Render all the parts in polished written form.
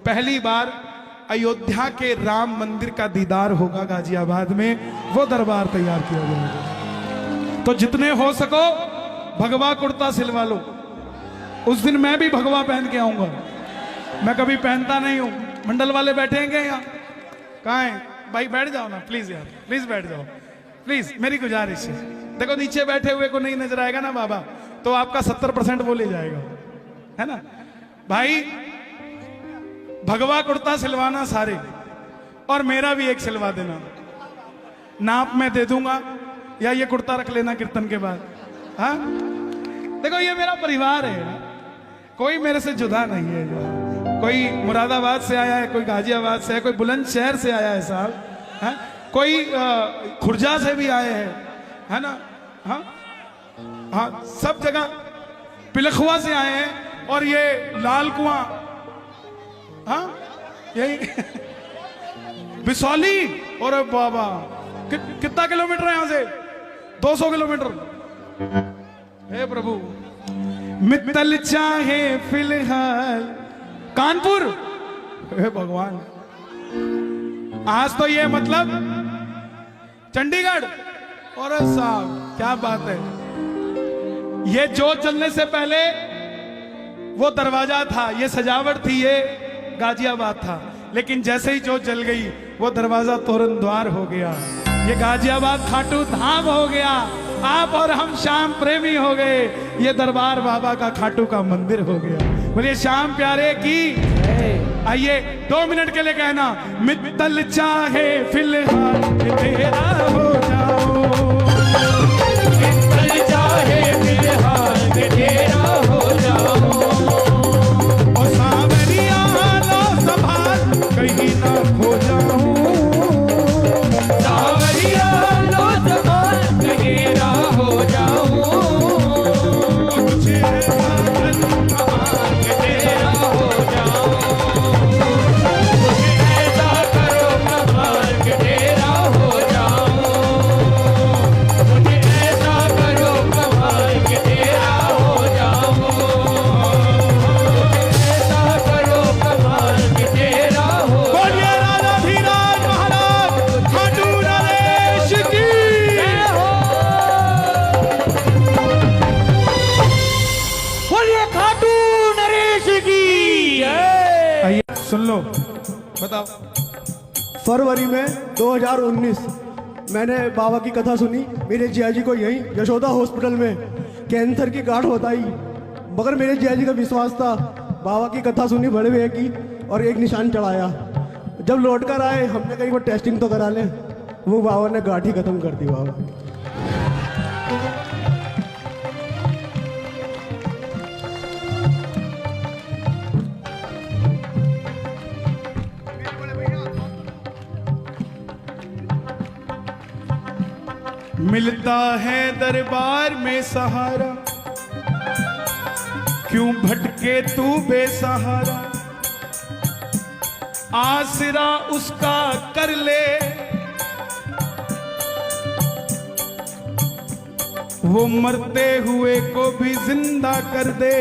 पहली बार अयोध्या के राम मंदिर का दीदार होगा गाजियाबाद में, वो दरबार तैयार किया जाएगा। तो जितने हो सको भगवा कुर्ता सिलवा लो। उस दिन मैं भी भगवा पहन के आऊंगा, मैं कभी पहनता नहीं हूं। मंडल वाले बैठेंगे यहाँ, कहाँ है भाई? बैठ जाओ ना प्लीज यार, प्लीज बैठ जाओ प्लीज, मेरी गुजारिश है। देखो नीचे बैठे हुए को नहीं नजर आएगा ना बाबा, तो आपका 70% वो ले जाएगा, है ना भाई? भगवा कुर्ता सिलवाना सारे, और मेरा भी एक सिलवा देना, नाप में दे दूंगा, या ये कुर्ता रख लेना कीर्तन के बाद। हाँ देखो ये मेरा परिवार है, कोई मेरे से जुदा नहीं है। कोई मुरादाबाद से आया है, कोई गाजियाबाद से है, कोई बुलंदशहर से आया है साहब, है? कोई खुर्जा से भी आए हैं, है ना? हाँ हाँ, सब जगह पिलखुआ से आए हैं, और ये लाल कुआं, हाँ यही बिसौली। और बाबा कितना किलोमीटर है यहां से? 200 किलोमीटर। हे प्रभु, मित्तल चाहे फिलहाल कानपुर, हे भगवान। आज तो ये मतलब चंडीगढ़। और साहब क्या बात है, ये जोत जलने से पहले वो दरवाजा था, ये सजावट थी, ये गाजियाबाद था। लेकिन जैसे ही जोत जल गई वो दरवाजा तोरण द्वार हो गया, ये गाजियाबाद खाटू धाम हो गया। आप और हम श्याम प्रेमी हो गए, ये दरबार बाबा का खाटू का मंदिर हो गया। बोलिए श्याम प्यारे की। आइए 2 मिनट के लिए कहना, मित्तल चाहे फिलहाल तेरा हो जाओ, मित्तल चाहे फिलहाल तेरा हो जाओ, और सावरिया लो संभाल कहीं ना खो जाऊं, सावरिया लो संभाल कहीं ना हो जाऊं, कुछ तेरा हो जाऊं, ऐसा करो कमाल के तेरा हो जाऊं, मुझे ऐसा करो कमाल के तेरा हो जाऊं, ऐसा करो कमाल के तेरा हो। बोलिए राजा धीराज महाराज खाटू नरेश की जय हो। बोलिए खाटू नरेश की जय। आइए सुन लो, बताओ। फरवरी में 2019 मैंने बाबा की कथा सुनी। मेरे जिया जी को यहीं यशोदा हॉस्पिटल में कैंसर की गांठ बताई, मगर मेरे जिया जी का विश्वास था। बाबा की कथा सुनी बड़े भैया की, और एक निशान चढ़ाया। जब लौट कर आए हमने कहीं वो टेस्टिंग तो करा लें, वो बाबा ने गांठ ही खत्म कर दी। बाबा मिलता है दरबार में सहारा, क्यों भटके तू बेसहारा, आसरा उसका कर ले, वो मरते हुए को भी जिंदा कर दे।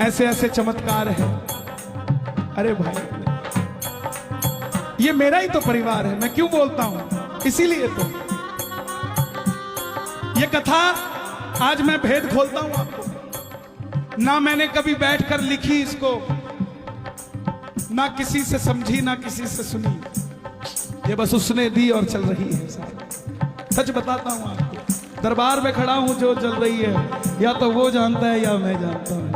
ऐसे ऐसे चमत्कार है। अरे भाई ये मेरा ही तो परिवार है, मैं क्यों बोलता हूं? इसीलिए तो ये कथा आज मैं भेद खोलता हूं आपको। ना मैंने कभी बैठकर लिखी इसको, ना किसी से समझी, ना किसी से सुनी, ये बस उसने दी और चल रही है। सच बताता हूं आपको, दरबार में खड़ा हूं, जो चल रही है या तो वो जानता है या मैं जानता हूं।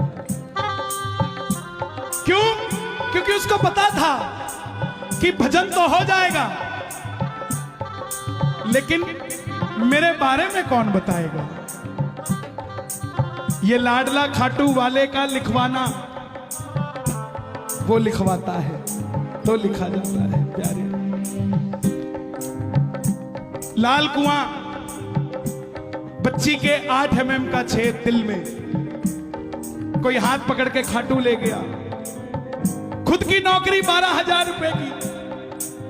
क्यों? क्योंकि उसको पता था कि भजन तो हो जाएगा, लेकिन मेरे बारे में कौन बताएगा? ये लाडला खाटू वाले का लिखवाना, वो लिखवाता है तो लिखा जाता है। प्यारे लाल कुआं, बच्ची के 8 mm का छेद दिल में, कोई हाथ पकड़ के खाटू ले गया। खुद की नौकरी 12,000 रुपए की,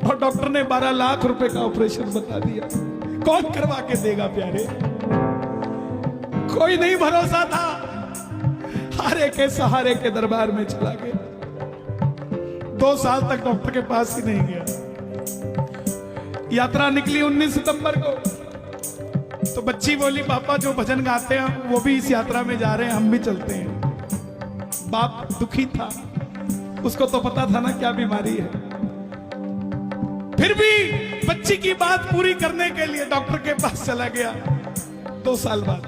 और डॉक्टर ने 12 लाख रुपए का ऑपरेशन बता दिया। कौन करवा के देगा प्यारे? कोई नहीं भरोसा था। सहारे के सहारे के दरबार में चला गया। 2 साल तक डॉक्टर के पास ही नहीं गया। यात्रा निकली 19 सितंबर को। तो बच्ची बोली, पापा जो भजन गाते हैं वो भी इस यात्रा में जा रहे हैं, हम भी चलते हैं। बाप दुखी था, उसको तो पता था ना क्या बीमारी है। फिर भी बच्ची की बात पूरी करने के लिए डॉक्टर के पास चला गया। 2 साल बाद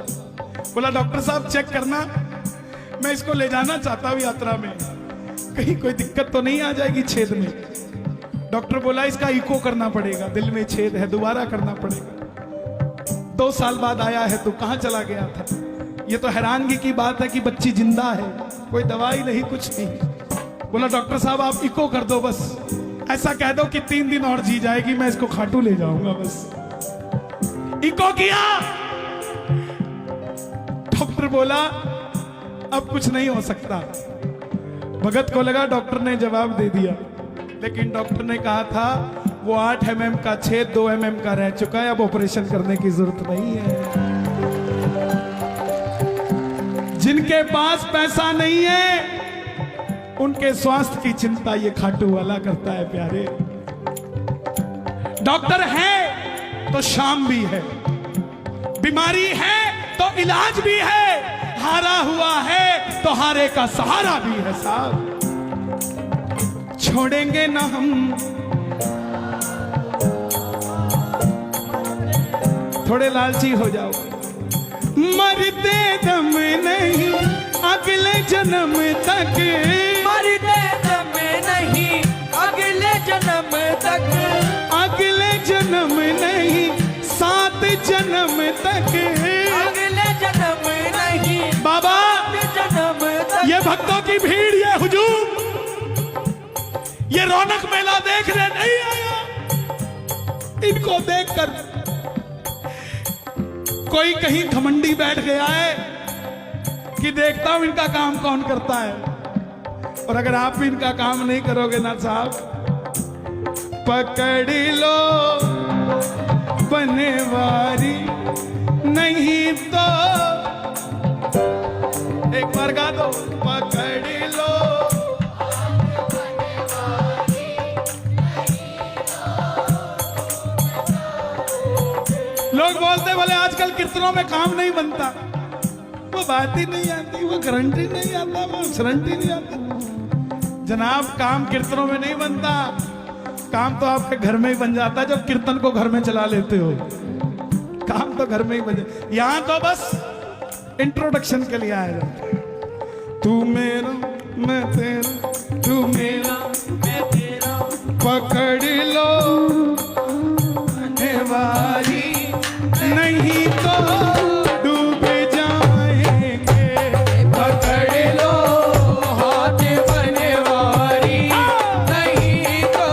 बोला, डॉक्टर साहब चेक करना, मैं इसको ले जाना चाहता हूं यात्रा में, कहीं कोई दिक्कत तो नहीं आ जाएगी छेद में। डॉक्टर बोला, इसका इको करना पड़ेगा, दिल में छेद है, दोबारा करना पड़ेगा। 2 साल बाद आया है, तो कहां चला गया था? ये तो हैरानगी की बात है कि बच्ची जिंदा है, कोई दवाई नहीं, कुछ नहीं। बोला, डॉक्टर साहब आप इको कर दो, बस ऐसा कह दो कि 3 दिन और जी जाएगी, मैं इसको खाटू ले जाऊंगा। बस इको किया। डॉक्टर बोला, अब कुछ नहीं हो सकता। भगत को लगा डॉक्टर ने जवाब दे दिया, लेकिन डॉक्टर ने कहा था वो 8 mm का छेद 2 mm का रह चुका है, अब ऑपरेशन करने की जरूरत नहीं है। जिनके पास पैसा नहीं है उनके स्वास्थ्य की चिंता ये खाटू वाला करता है प्यारे। डॉक्टर है तो शाम भी है, बीमारी है तो इलाज भी है, हारा हुआ है तो हारे का सहारा भी है साहब। छोड़ेंगे ना हम, थोड़े लालची हो जाओ। मरते दम नहीं अगले जन्म तक, मरते दम नहीं अगले जन्म तक, अगले जन्म नहीं 7 जन्म तक, अगले जन्म नहीं बाबा। जन्म तक। ये भक्तों की भीड़, ये हुजूम, ये रौनक मेला देखने नहीं आया। इनको देखकर कोई कहीं घमंडी बैठ गया है कि देखता हूं इनका काम कौन करता है। और अगर आप भी इनका काम नहीं करोगे ना साहब, पकड़ लो बनवारी, नहीं तो एक बार गा दो, पकड़ लो। लोग बोलते बोले आजकल कीर्तनों में काम नहीं बनता, वो बात ही नहीं आती, वो गारंटी नहीं आता, वो गारंटी नहीं आता। जनाब काम कीर्तनों में नहीं बनता, काम तो आपके घर में ही बन जाता है जब कीर्तन को घर में चला लेते हो। काम तो घर में ही बन जाता, यहां तो बस इंट्रोडक्शन के लिए आया जाता है। तू मेरा मैं तेरा, तू मेरा मैं तेरा, पकड़ लो बनवारी, नहीं तो डूब जाएंगे। पकड़ लो हाथ बनवारी, नहीं तो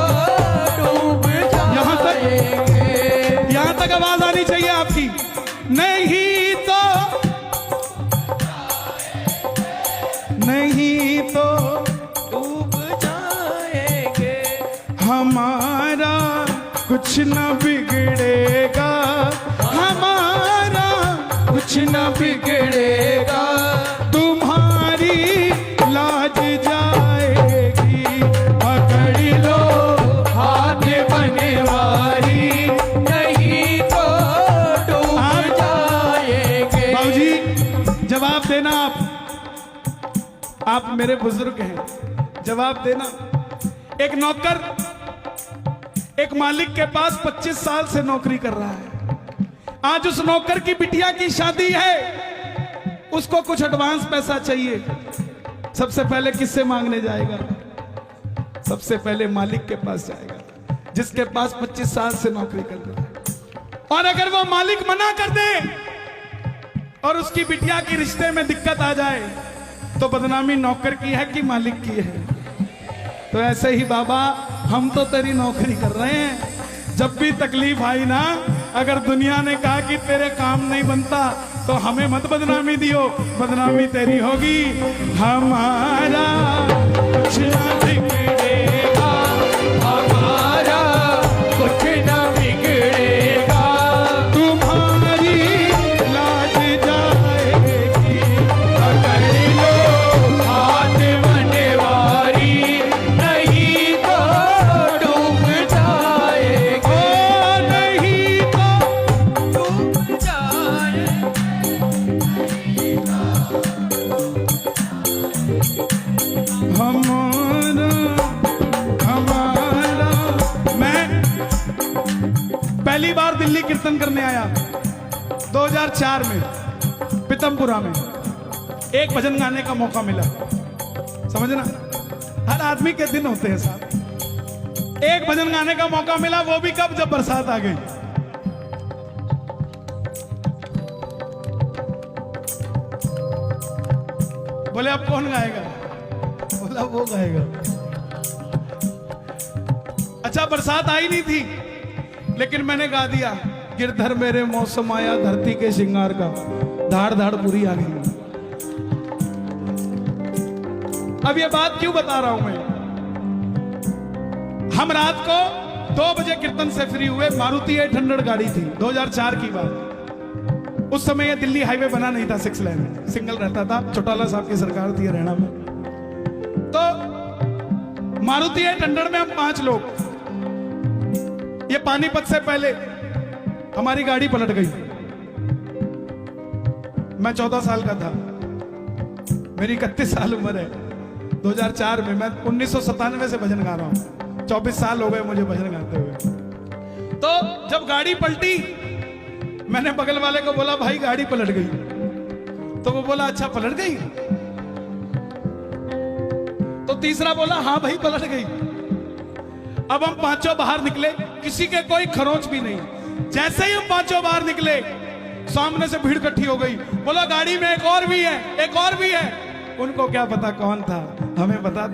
डूब जाएंगे। यहां तक आवाज आनी चाहिए आपकी, नहीं तो, नहीं तो डूब जाएंगे। हमारा कुछ न बिगड़ेगा, हमारा कुछ न बिगड़ेगा, तुम्हारी लाज जाएगी। पकड़ लो हाथ बनवारी, नहीं तो डूब जाएंगे। बाबूजी जवाब देना, आप मेरे बुजुर्ग हैं, जवाब देना। एक नौकर एक मालिक के पास 25 साल से नौकरी कर रहा है। आज उस नौकर की बिटिया की शादी है, उसको कुछ एडवांस पैसा चाहिए। सबसे पहले किससे मांगने जाएगा? सबसे पहले मालिक के पास जाएगा, जिसके पास 25 साल से नौकरी कर रहा है। और अगर वो मालिक मना कर दे और उसकी बिटिया की रिश्ते में दिक्कत आ जाए, तो बदनामी नौकर की है कि मालिक की है? तो ऐसे ही बाबा, हम तो तेरी नौकरी कर रहे हैं, जब भी तकलीफ आई ना, अगर दुनिया ने कहा कि तेरे काम नहीं बनता तो हमें मत बदनामी दियो, बदनामी तेरी होगी। हमारा कुछ ना बिगड़ेगा, हमारा कुछ न बिगड़ेगा, तुम्हारी लाज जाएगी। पकड़ लो हमारा हमारा। मैं पहली बार दिल्ली कीर्तन करने आया 2004 में पीतमपुरा में। एक भजन गाने का मौका मिला, समझना, हर आदमी के दिन होते हैं साहब। एक भजन गाने का मौका मिला, वो भी कब, जब बरसात आ गई। बोले अब कौन गाएगा? बोला वो गाएगा। अच्छा बरसात आई नहीं थी, लेकिन मैंने गा दिया, गिरधर मेरे मौसम आया धरती के श्रृंगार का, धाड़ धाड़ पूरी आ गई। अब ये बात क्यों बता रहा हूं मैं? हम रात को 2 बजे कीर्तन से फ्री हुए, मारुति 800 गाड़ी थी, 2004 की बात। उस समय ये दिल्ली हाईवे बना नहीं था, 6 लेन सिंगल रहता था, चौटाला साहब की सरकार थी हरियाणा में। तो मारुति 800 में हम 5 लोग, ये पानीपत से पहले हमारी गाड़ी पलट गई। मैं 14 साल का था, मेरी 31 साल उम्र है। 2004 में, मैं 1997 से भजन गा रहा हूं, 24 साल हो गए मुझे भजन गाते हुए। तो जब गाड़ी पलटी, मैंने बगल वाले को बोला भाई गाड़ी पलट गई। तो वो बोला अच्छा पलट गई? तो तीसरा बोला हाँ भाई पलट गई। अब हम 5 बाहर निकले, किसी के कोई खरोंच भी नहीं। जैसे ही हम 5 बाहर निकले, सामने से भीड़ इकट्ठी हो गई। बोला गाड़ी में एक और भी है, एक और भी है। उनको क्या पता कौन था, हमें बता